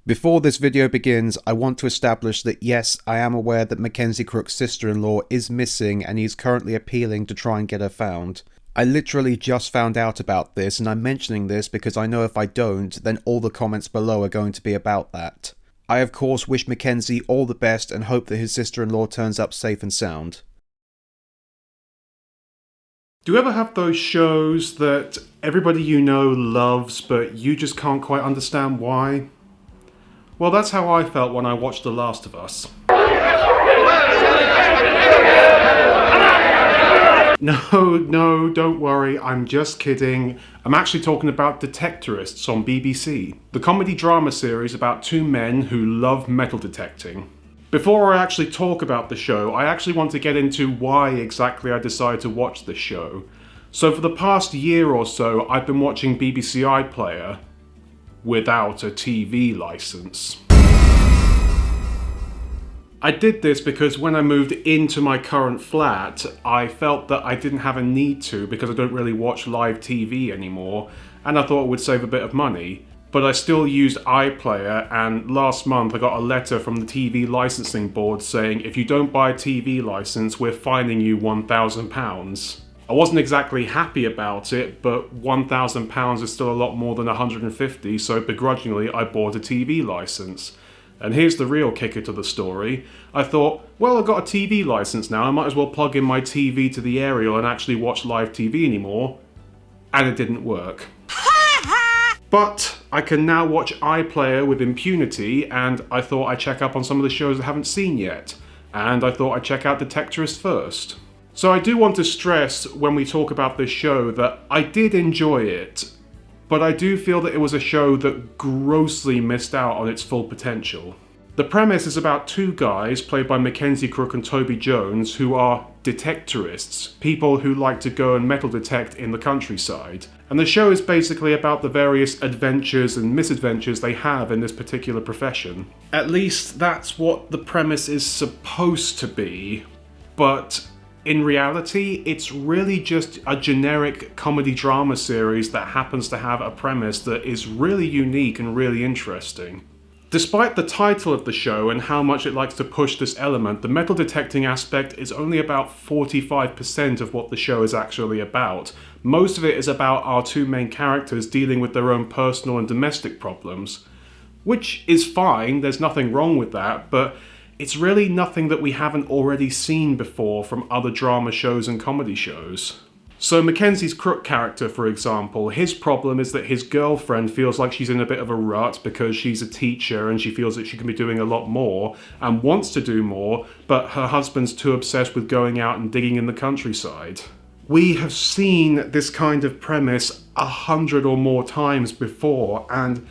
Before this video begins, I want to establish that yes, I am aware that Mackenzie Crook's sister-in-law is missing and he's currently appealing to try and get her found. I literally just found out about this, and I'm mentioning this because I know if I don't, then all the comments below are going to be about that. I of course wish Mackenzie all the best and hope that his sister-in-law turns up safe and sound. Do you ever have those shows that everybody you know loves, but you just can't quite understand why? Well, that's how I felt when I watched The Last of Us. No, don't worry, I'm just kidding. I'm actually talking about Detectorists on BBC, the comedy drama series about two men who love metal detecting. Before I actually talk about the show, I actually want to get into why exactly I decided to watch this show. So for the past year or so, I've been watching BBC iPlayer without a TV license. I did this because when I moved into my current flat, I felt that I didn't have a need to because I don't really watch live TV anymore, and I thought it would save a bit of money. But I still used iPlayer, and last month I got a letter from the TV licensing board saying if you don't buy a TV license, we're fining you £1,000. I wasn't exactly happy about it, but £1,000 is still a lot more than 150, so begrudgingly I bought a TV license. And here's the real kicker to the story. I thought, well, I've got a TV license now, I might as well plug in my TV to the aerial and actually watch live TV anymore. And it didn't work. But I can now watch iPlayer with impunity, and I thought I'd check up on some of the shows I haven't seen yet. And I thought I'd check out Detectorists first. So I do want to stress when we talk about this show that I did enjoy it, but I do feel that it was a show that grossly missed out on its full potential. The premise is about two guys, played by Mackenzie Crook and Toby Jones, who are detectorists, people who like to go and metal detect in the countryside. And the show is basically about the various adventures and misadventures they have in this particular profession. At least that's what the premise is supposed to be, but in reality, it's really just a generic comedy drama series that happens to have a premise that is really unique and really interesting. Despite the title of the show and how much it likes to push this element, the metal detecting aspect is only about 45% of what the show is actually about. Most of it is about our two main characters dealing with their own personal and domestic problems. Which is fine, there's nothing wrong with that, but it's really nothing that we haven't already seen before from other drama shows and comedy shows. So Mackenzie's Crook character, for example, his problem is that his girlfriend feels like she's in a bit of a rut because she's a teacher and she feels that she can be doing a lot more and wants to do more, but her husband's too obsessed with going out and digging in the countryside. We have seen this kind of premise 100 or more times before, and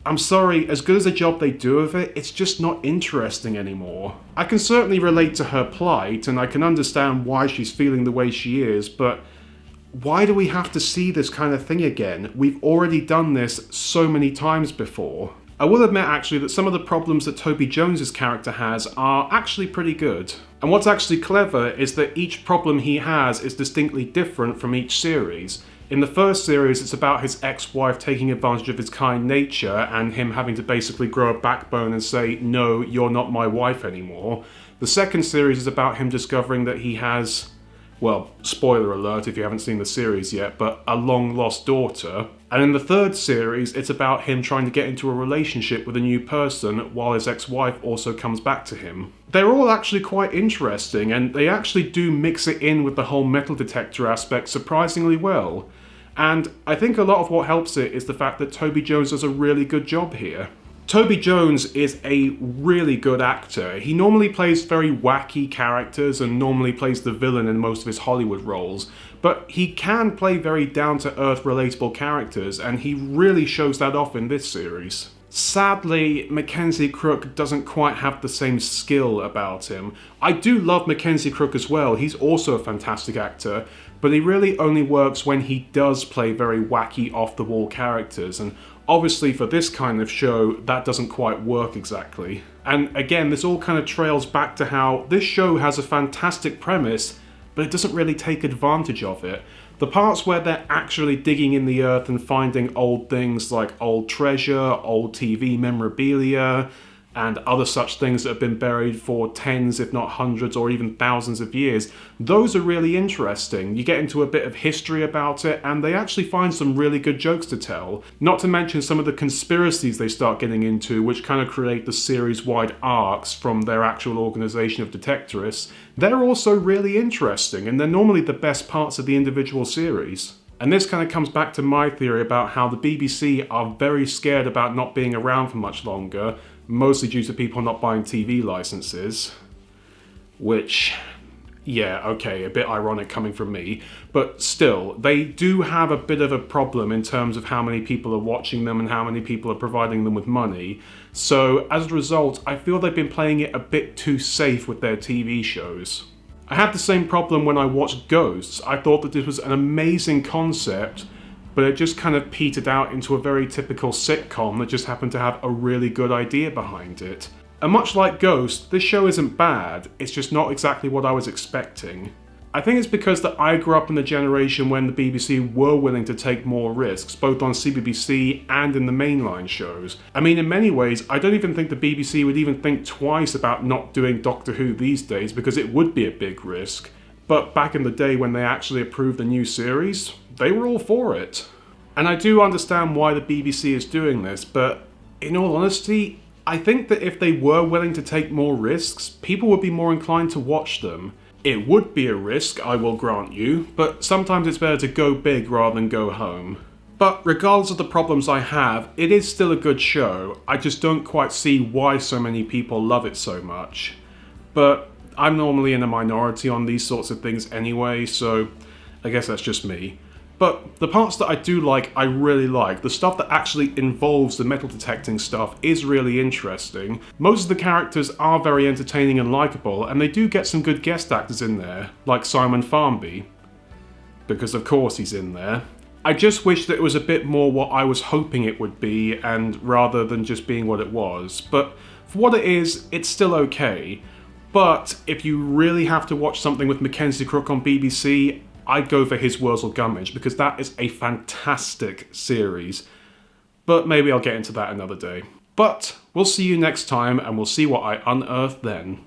I'm sorry, as good as a job they do of it, it's just not interesting anymore. I can certainly relate to her plight, and I can understand why she's feeling the way she is, but why do we have to see this kind of thing again? We've already done this so many times before. I will admit actually that some of the problems that Toby Jones's character has are actually pretty good. And what's actually clever is that each problem he has is distinctly different from each series. In the first series, it's about his ex-wife taking advantage of his kind nature and him having to basically grow a backbone and say, no, you're not my wife anymore. The second series is about him discovering that he has, well, spoiler alert if you haven't seen the series yet, but a long-lost daughter. And in the third series, it's about him trying to get into a relationship with a new person while his ex-wife also comes back to him. They're all actually quite interesting, and they actually do mix it in with the whole metal detector aspect surprisingly well. And I think a lot of what helps it is the fact that Toby Jones does a really good job here. Toby Jones is a really good actor. He normally plays very wacky characters and normally plays the villain in most of his Hollywood roles, but he can play very down-to-earth, relatable characters, and he really shows that off in this series. Sadly, Mackenzie Crook doesn't quite have the same skill about him. I do love Mackenzie Crook as well, he's also a fantastic actor, but he really only works when he does play very wacky, off-the-wall characters, and obviously for this kind of show, that doesn't quite work exactly. And again, this all kind of trails back to how this show has a fantastic premise, but it doesn't really take advantage of it. The parts where they're actually digging in the earth and finding old things like old treasure, old TV memorabilia, and other such things that have been buried for tens, if not hundreds, or even thousands of years, those are really interesting. You get into a bit of history about it, and they actually find some really good jokes to tell. Not to mention some of the conspiracies they start getting into, which kind of create the series-wide arcs from their actual organisation of Detectorists. They're also really interesting, and they're normally the best parts of the individual series. And this kind of comes back to my theory about how the BBC are very scared about not being around for much longer, mostly due to people not buying TV licenses. Which, yeah, okay, a bit ironic coming from me. But still, they do have a bit of a problem in terms of how many people are watching them and how many people are providing them with money. So, as a result, I feel they've been playing it a bit too safe with their TV shows. I had the same problem when I watched Ghosts. I thought that this was an amazing concept, but it just kind of petered out into a very typical sitcom that just happened to have a really good idea behind it. And much like Ghost, this show isn't bad, it's just not exactly what I was expecting. I think it's because that I grew up in the generation when the BBC were willing to take more risks, both on CBBC and in the mainline shows. I mean, in many ways, I don't even think the BBC would even think twice about not doing Doctor Who these days, because it would be a big risk. But back in the day when they actually approved the new series, they were all for it. And I do understand why the BBC is doing this, but in all honesty, I think that if they were willing to take more risks, people would be more inclined to watch them. It would be a risk, I will grant you, but sometimes it's better to go big rather than go home. But regardless of the problems I have, it is still a good show. I just don't quite see why so many people love it so much. But I'm normally in a minority on these sorts of things anyway, so I guess that's just me. But the parts that I do like, I really like. The stuff that actually involves the metal detecting stuff is really interesting. Most of the characters are very entertaining and likeable, and they do get some good guest actors in there, like Simon Farmby. Because of course he's in there. I just wish that it was a bit more what I was hoping it would be, and rather than just being what it was. But for what it is, it's still okay. But if you really have to watch something with Mackenzie Crook on BBC, I'd go for His Wurzel Gummidge, because that is a fantastic series. But maybe I'll get into that another day. But we'll see you next time, and we'll see what I unearth then.